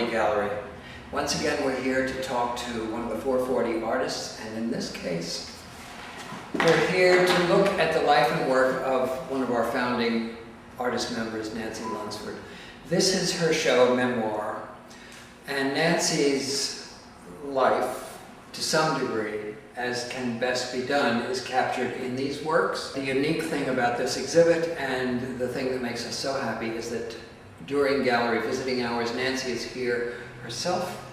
440 Gallery. Once again, we're here to talk to one of the 440 artists, and in this case, we're here to look at the life and work of one of our founding artist members, Nancy Lunsford. This is her show, Memoir, and Nancy's life, to some degree, as can best be done, is captured in these works. The unique thing about this exhibit, and the thing that makes us so happy, is that during gallery visiting hours, Nancy is here herself,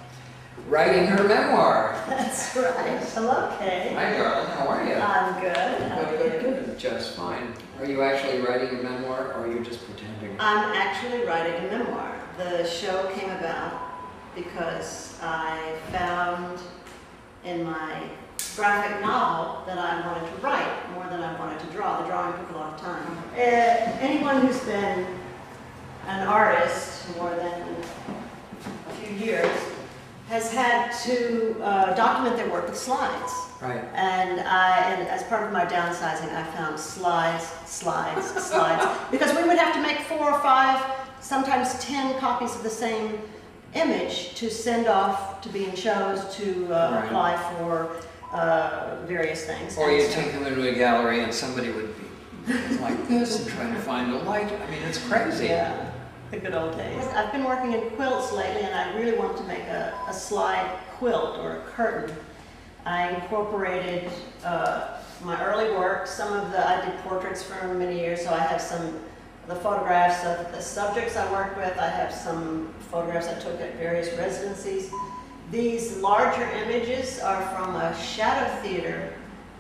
writing her memoir. That's right. Hello, Kay. Hi, darling. How are you? I'm good. Good. Just fine. Are you actually writing a memoir, or are you just pretending? I'm actually writing a memoir. The show came about because I found in my graphic novel that I wanted to write more than I wanted to draw. The drawing took a lot of time. Anyone who's been an artist more than a few years has had to document their work with slides. Right. And as part of my downsizing, I found slides, because we would have to make 4 or 5, sometimes 10 copies of the same image to send off to be in shows, to apply for various things. Or you take them into a gallery and somebody would be like this and trying to find a light. I mean, it's crazy. Yeah, the good old days. I've been working in quilts lately, and I really want to make a slide quilt or a curtain. I incorporated my early work. I did portraits for many years, so I have some the photographs of the subjects I worked with. I have some photographs I took at various residencies. These larger images are from a shadow theater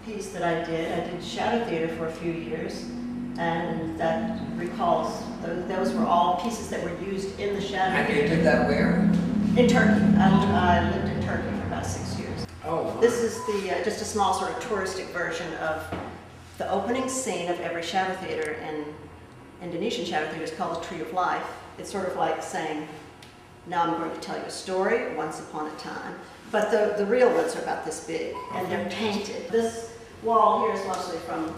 piece that I did. I did shadow theater for a few years, and that recalls, those were all pieces that were used in the shadow theater. And you did that where? In Turkey. I lived in Turkey for about 6 years. Oh, wow. This is just a small sort of touristic version of the opening scene of every shadow theater in Indonesian shadow theater. Is called the Tree of Life. It's sort of like saying, now I'm going to tell you a story, once upon a time. But the real ones are about this big, and they're painted. This wall here is mostly from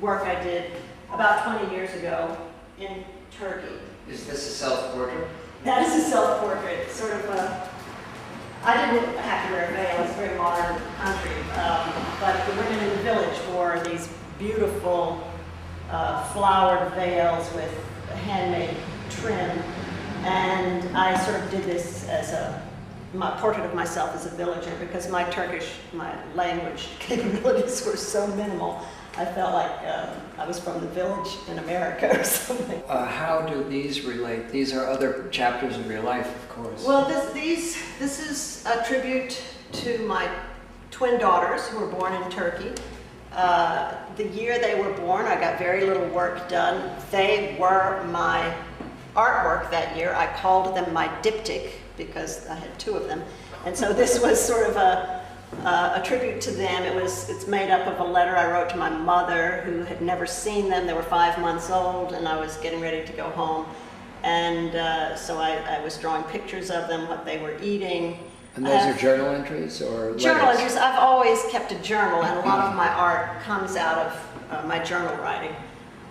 work I did about 20 years ago in Turkey. Is this a self-portrait? That is a self-portrait, sort of I didn't have to wear a veil, it's a very modern country, but the women in the village wore these beautiful flowered veils with handmade trim, and I sort of did this as my portrait of myself as a villager, because my language capabilities were so minimal. I felt like I was from the village in America or something. How do these relate? These are other chapters of your life, of course. Well, this is a tribute to my twin daughters who were born in Turkey. The year they were born, I got very little work done. They were my artwork that year. I called them my diptych because I had 2 of them. And so this was sort of a tribute to them. It's made up of a letter I wrote to my mother, who had never seen them. They were 5 months old, and I was getting ready to go home. And so I was drawing pictures of them, what they were eating. And those are journal entries or letters? Journal entries. I've always kept a journal, and a lot of my art comes out of my journal writing.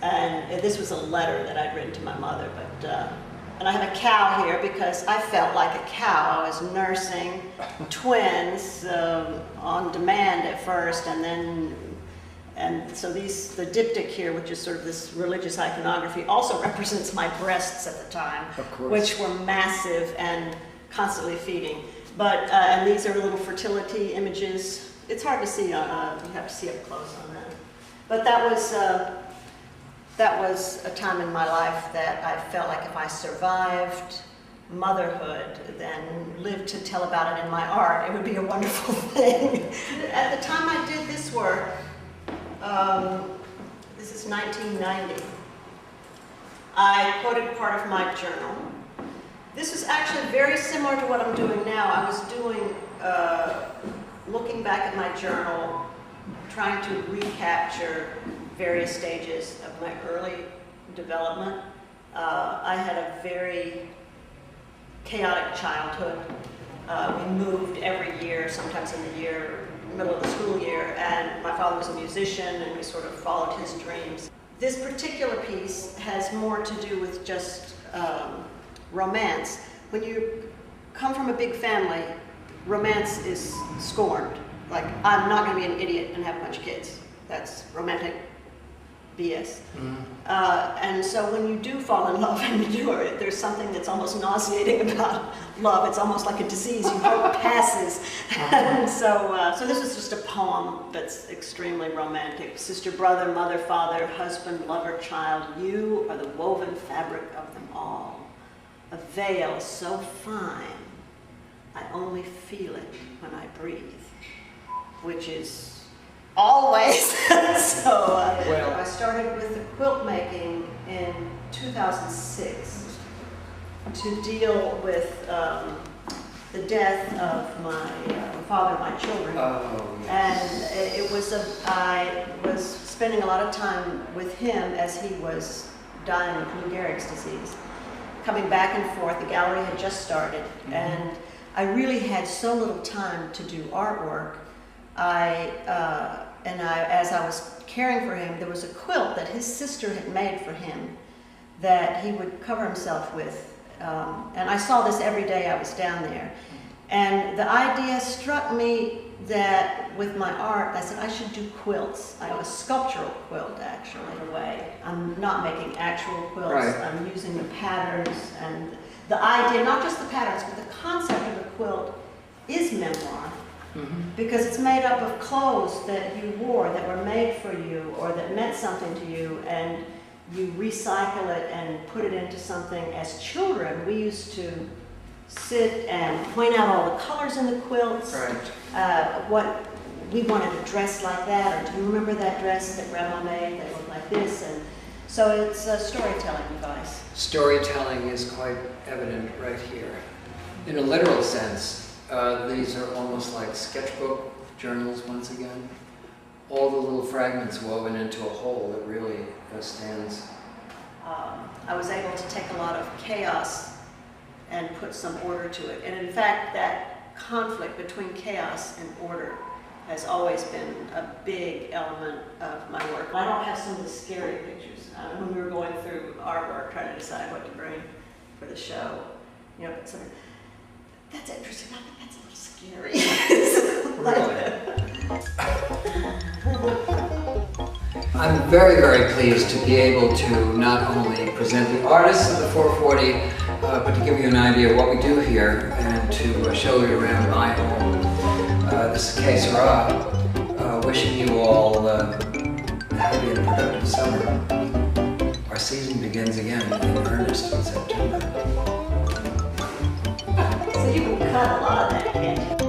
And this was a letter that I'd written to my mother. And I have a cow here because I felt like a cow. I was nursing twins on demand at first, and so the diptych here, which is sort of this religious iconography, also represents my breasts at the time, which were massive and constantly feeding. But and these are little fertility images. It's hard to see. You have to see up close on that. But that was a time in my life that I felt like if I survived motherhood, then lived to tell about it in my art, it would be a wonderful thing. At the time I did this work, this is 1990, I quoted part of my journal. This is actually very similar to what I'm doing now. I was looking back at my journal, trying to recapture various stages of my early development. I had a very chaotic childhood. We moved every year, sometimes in the middle of the school year, and my father was a musician, and we sort of followed his dreams. This particular piece has more to do with just romance. When you come from a big family, romance is scorned. Like, I'm not going to be an idiot and have a bunch of kids. That's romantic BS. And so when you do fall in love and there's something that's almost nauseating about love. It's almost like a disease. You hope it passes. And so this is just a poem that's extremely romantic. Sister, brother, mother, father, husband, lover, child, you are the woven fabric of them all. A veil so fine, I only feel it when I breathe, which is always. So I started with the quilt making in 2006 to deal with the death of the father of my children. Oh, yes. And I was spending a lot of time with him as he was dying of Lou Gehrig's disease. Coming back and forth, the gallery had just started, and I really had so little time to do artwork. As I was caring for him, there was a quilt that his sister had made for him that he would cover himself with. And I saw this every day I was down there. And the idea struck me that with my art, I said I should do quilts. A sculptural quilt, actually, in a way. I'm not making actual quilts. Right. I'm using the patterns and the idea, not just the patterns, but the concept of the quilt is memoir. Because it's made up of clothes that you wore, that were made for you, or that meant something to you, and you recycle it and put it into something. As children, we used to sit and point out all the colors in the quilts. Right. What we wanted to dress like that, or do you remember that dress that Grandma made that looked like this? And so it's a storytelling device. Storytelling is quite evident right here. In a literal sense, these are almost like sketchbook journals once again. All the little fragments woven into a whole that really stands. I was able to take a lot of chaos and put some order to it. And in fact, that conflict between chaos and order has always been a big element of my work. I don't have some of the scary pictures. When we were going through artwork, trying to decide what to bring for the show, you know, but that's interesting. I think that's a little scary. I'm very, very pleased to be able to not only present the artists of the 440, but to give you an idea of what we do here and to show you around my home. This is Sera, wishing you all a happy and productive summer. Our season begins again in earnest in September. So you can cut a lot of that, can't you?